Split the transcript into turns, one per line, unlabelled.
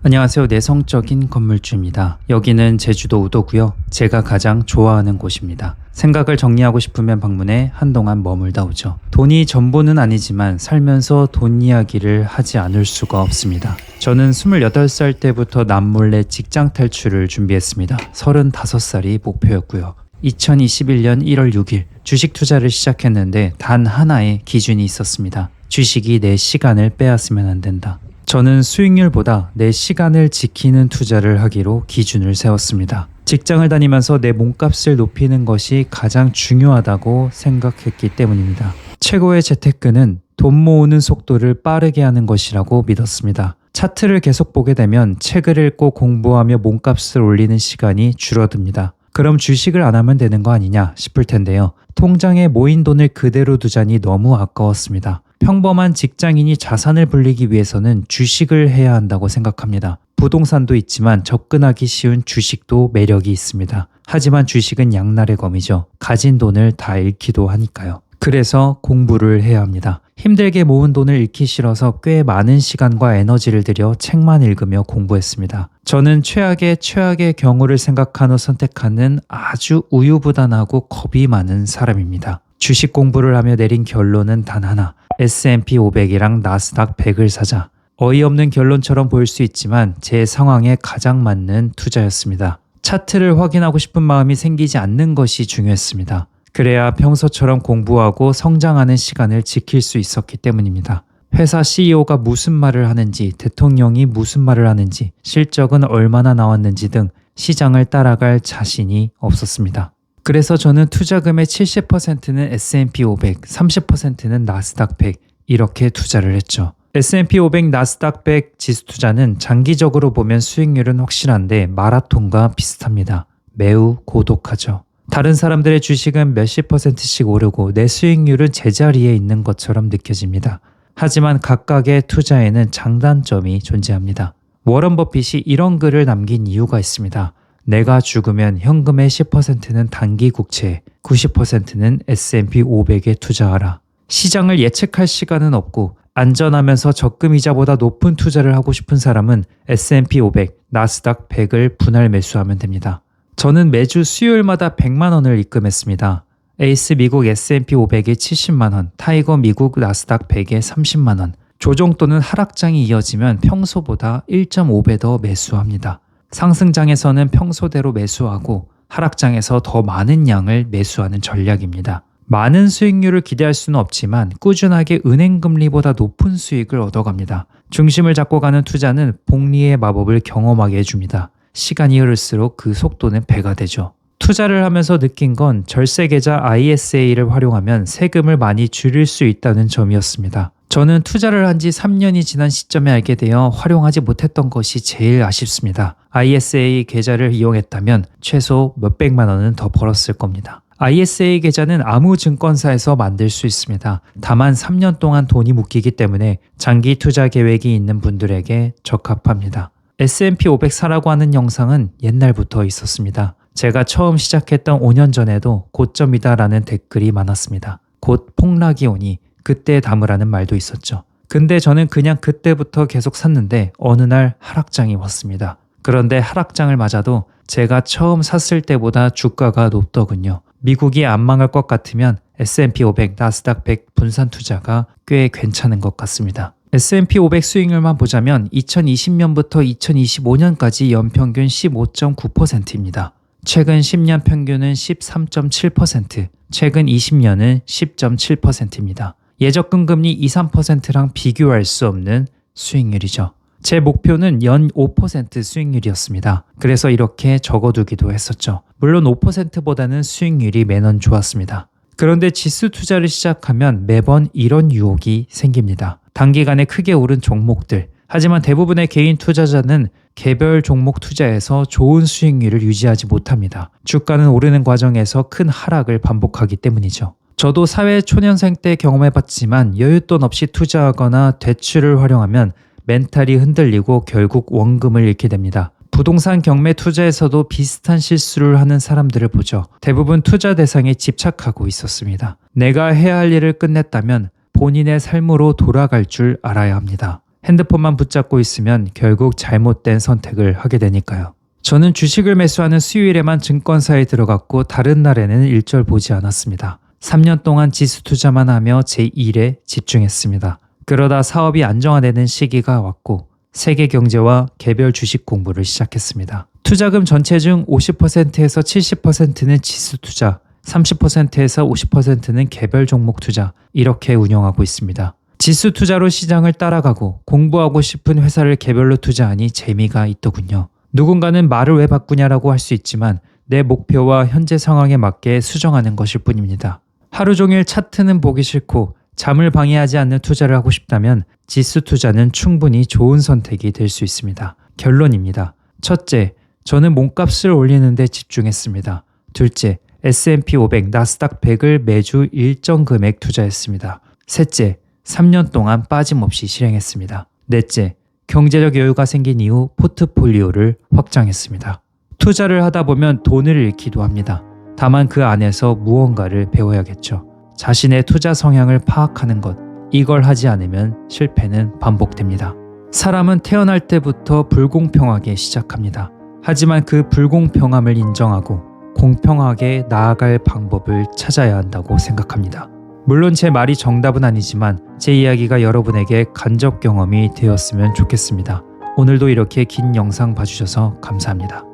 안녕하세요. 내성적인 건물주입니다. 여기는 제주도 우도고요. 제가 가장 좋아하는 곳입니다. 생각을 정리하고 싶으면 방문해 한동안 머물다 오죠. 돈이 전부는 아니지만 살면서 돈 이야기를 하지 않을 수가 없습니다. 저는 28살 때부터 남몰래 직장 탈출을 준비했습니다. 35살이 목표였고요. 2021년 1월 6일 주식 투자를 시작했는데 단 하나의 기준이 있었습니다. 주식이 내 시간을 빼앗으면 안 된다. 저는 수익률보다 내 시간을 지키는 투자를 하기로 기준을 세웠습니다. 직장을 다니면서 내 몸값을 높이는 것이 가장 중요하다고 생각했기 때문입니다. 최고의 재테크는 돈 모으는 속도를 빠르게 하는 것이라고 믿었습니다. 차트를 계속 보게 되면 책을 읽고 공부하며 몸값을 올리는 시간이 줄어듭니다. 그럼 주식을 안 하면 되는 거 아니냐 싶을 텐데요. 통장에 모인 돈을 그대로 두자니 너무 아까웠습니다. 평범한 직장인이 자산을 불리기 위해서는 주식을 해야 한다고 생각합니다. 부동산도 있지만 접근하기 쉬운 주식도 매력이 있습니다. 하지만 주식은 양날의 검이죠. 가진 돈을 다 잃기도 하니까요. 그래서 공부를 해야 합니다. 힘들게 모은 돈을 잃기 싫어서 꽤 많은 시간과 에너지를 들여 책만 읽으며 공부했습니다. 저는 최악의 경우를 생각한 후 선택하는 아주 우유부단하고 겁이 많은 사람입니다. 주식 공부를 하며 내린 결론은 단 하나. S&P 500이랑 나스닥 100을 사자. 어이없는 결론처럼 보일 수 있지만 제 상황에 가장 맞는 투자였습니다. 차트를 확인하고 싶은 마음이 생기지 않는 것이 중요했습니다. 그래야 평소처럼 공부하고 성장하는 시간을 지킬 수 있었기 때문입니다. 회사 CEO가 무슨 말을 하는지, 대통령이 무슨 말을 하는지, 실적은 얼마나 나왔는지 등 시장을 따라갈 자신이 없었습니다. 그래서 저는 투자금의 70%는 S&P 500, 30%는 나스닥 100 이렇게 투자를 했죠. S&P 500, 나스닥 100 지수 투자는 장기적으로 보면 수익률은 확실한데 마라톤과 비슷합니다. 매우 고독하죠. 다른 사람들의 주식은 몇십 %씩 오르고 내 수익률은 제자리에 있는 것처럼 느껴집니다. 하지만 각각의 투자에는 장단점이 존재합니다. 워런 버핏이 이런 글을 남긴 이유가 있습니다. 내가 죽으면 현금의 10%는 단기 국채, 90%는 S&P 500에 투자하라. 시장을 예측할 시간은 없고 안전하면서 적금이자보다 높은 투자를 하고 싶은 사람은 S&P 500, 나스닥 100을 분할 매수하면 됩니다. 저는 매주 수요일마다 100만 원을 입금했습니다. 에이스 미국 S&P 500에 70만 원, 타이거 미국 나스닥 100에 30만 원. 조정 또는 하락장이 이어지면 평소보다 1.5배 더 매수합니다. 상승장에서는 평소대로 매수하고 하락장에서 더 많은 양을 매수하는 전략입니다. 많은 수익률을 기대할 수는 없지만 꾸준하게 은행금리보다 높은 수익을 얻어갑니다. 중심을 잡고 가는 투자는 복리의 마법을 경험하게 해줍니다. 시간이 흐를수록 그 속도는 배가 되죠. 투자를 하면서 느낀 건 절세계좌 ISA를 활용하면 세금을 많이 줄일 수 있다는 점이었습니다. 저는 투자를 한 지 3년이 지난 시점에 알게 되어 활용하지 못했던 것이 제일 아쉽습니다. ISA 계좌를 이용했다면 최소 몇백만 원은 더 벌었을 겁니다. ISA 계좌는 아무 증권사에서 만들 수 있습니다. 다만 3년 동안 돈이 묶이기 때문에 장기 투자 계획이 있는 분들에게 적합합니다. S&P 500 사라고 하는 영상은 옛날부터 있었습니다. 제가 처음 시작했던 5년 전에도 고점이다 라는 댓글이 많았습니다. 곧 폭락이 오니 그때 담으라는 말도 있었죠. 근데 저는 그냥 그때부터 계속 샀는데 어느 날 하락장이 왔습니다. 그런데 하락장을 맞아도 제가 처음 샀을 때보다 주가가 높더군요. 미국이 안 망할 것 같으면 S&P 500, 나스닥 100 분산 투자가 꽤 괜찮은 것 같습니다. S&P 500 수익률만 보자면 2020년부터 2025년까지 연평균 15.9%입니다. 최근 10년 평균은 13.7%, 최근 20년은 10.7%입니다. 예적금 금리 2, 3%랑 비교할 수 없는 수익률이죠. 제 목표는 연 5% 수익률이었습니다. 그래서 이렇게 적어두기도 했었죠. 물론 5%보다는 수익률이 매년 좋았습니다. 그런데 지수 투자를 시작하면 매번 이런 유혹이 생깁니다. 단기간에 크게 오른 종목들. 하지만 대부분의 개인 투자자는 개별 종목 투자에서 좋은 수익률을 유지하지 못합니다. 주가는 오르는 과정에서 큰 하락을 반복하기 때문이죠. 저도 사회 초년생 때 경험해봤지만 여윳돈 없이 투자하거나 대출을 활용하면 멘탈이 흔들리고 결국 원금을 잃게 됩니다. 부동산 경매 투자에서도 비슷한 실수를 하는 사람들을 보죠. 대부분 투자 대상에 집착하고 있었습니다. 내가 해야 할 일을 끝냈다면 본인의 삶으로 돌아갈 줄 알아야 합니다. 핸드폰만 붙잡고 있으면 결국 잘못된 선택을 하게 되니까요. 저는 주식을 매수하는 수요일에만 증권사에 들어갔고 다른 날에는 일절 보지 않았습니다. 3년 동안 지수 투자만 하며 제 일에 집중했습니다. 그러다 사업이 안정화되는 시기가 왔고 세계 경제와 개별 주식 공부를 시작했습니다. 투자금 전체 중 50%에서 70%는 지수 투자, 30%에서 50%는 개별 종목 투자, 이렇게 운영하고 있습니다. 지수 투자로 시장을 따라가고 공부하고 싶은 회사를 개별로 투자하니 재미가 있더군요. 누군가는 말을 왜 바꾸냐라고 할 수 있지만 내 목표와 현재 상황에 맞게 수정하는 것일 뿐입니다. 하루 종일 차트는 보기 싫고 잠을 방해하지 않는 투자를 하고 싶다면 지수 투자는 충분히 좋은 선택이 될 수 있습니다. 결론입니다. 첫째, 저는 몸값을 올리는 데 집중했습니다. 둘째, S&P 500, 나스닥 100을 매주 일정 금액 투자했습니다. 셋째, 3년 동안 빠짐없이 실행했습니다. 넷째, 경제적 여유가 생긴 이후 포트폴리오를 확장했습니다. 투자를 하다 보면 돈을 잃기도 합니다. 다만 그 안에서 무언가를 배워야겠죠. 자신의 투자 성향을 파악하는 것, 이걸 하지 않으면 실패는 반복됩니다. 사람은 태어날 때부터 불공평하게 시작합니다. 하지만 그 불공평함을 인정하고 공평하게 나아갈 방법을 찾아야 한다고 생각합니다. 물론 제 말이 정답은 아니지만 제 이야기가 여러분에게 간접 경험이 되었으면 좋겠습니다. 오늘도 이렇게 긴 영상 봐주셔서 감사합니다.